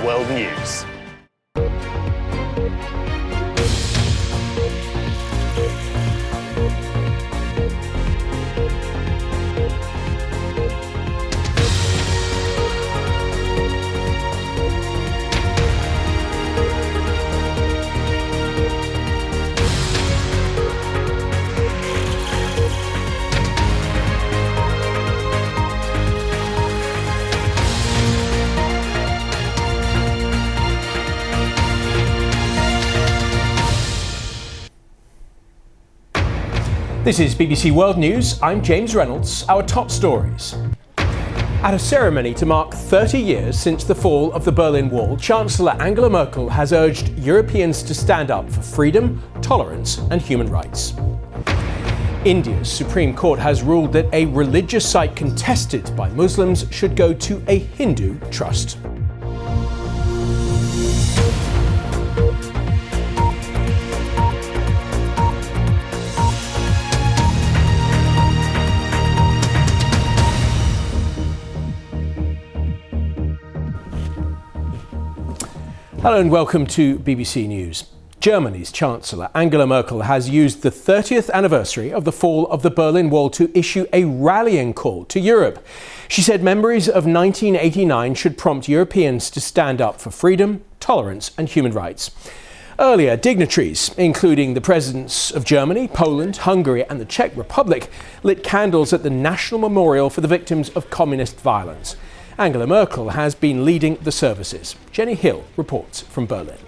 World News. This is BBC World News. I'm James Reynolds. Our top stories. At a ceremony to mark 30 years since the fall of the Berlin Wall, Chancellor Angela Merkel has urged Europeans to stand up for freedom, tolerance and human rights. India's Supreme Court has ruled that a religious site contested by Muslims should go to a Hindu trust. Hello and welcome to BBC News. Germany's Chancellor Angela Merkel has used the 30th anniversary of the fall of the Berlin Wall to issue a rallying call to Europe. She said memories of 1989 should prompt Europeans to stand up for freedom, tolerance and human rights. Earlier, dignitaries, including the presidents of Germany, Poland, Hungary and the Czech Republic, lit candles at the National Memorial for the victims of communist violence. Angela Merkel has been leading the services. Jenny Hill reports from Berlin.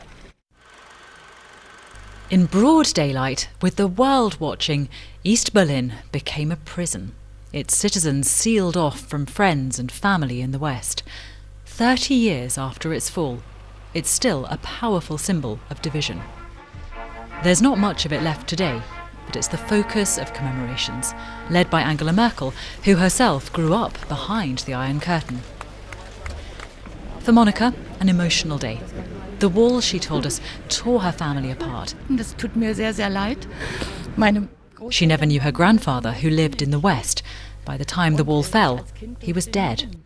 In broad daylight, with the world watching, East Berlin became a prison. Its citizens sealed off from friends and family in the West. 30 years after its fall, it's still a powerful symbol of division. There's not much of it left today, but it's the focus of commemorations, led by Angela Merkel, who herself grew up behind the Iron Curtain. For Monica, an emotional day. The wall, she told us, tore her family apart. Das tut mir sehr, sehr leid. She never knew her grandfather, who lived in the West. By the time the wall fell, he was dead.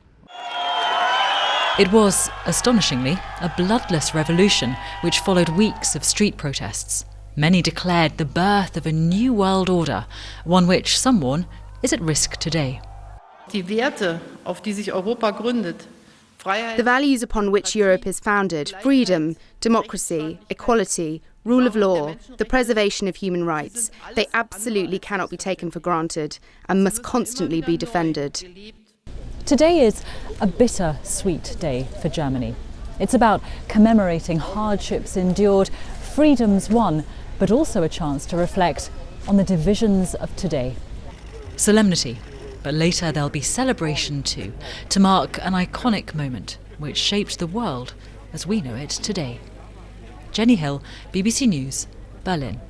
It was, astonishingly, a bloodless revolution which followed weeks of street protests. Many declared the birth of a new world order, one which, some warn, is at risk today. Die Werte, auf die sich Europa gründet. The values upon which Europe is founded, freedom, democracy, equality, rule of law, the preservation of human rights, they absolutely cannot be taken for granted and must constantly be defended. Today is a bitter-sweet day for Germany. It's about commemorating hardships endured, freedoms won, but also a chance to reflect on the divisions of today. Solemnity. But later there'll be celebration too, to mark an iconic moment which shaped the world as we know it today. Jenny Hill, BBC News, Berlin.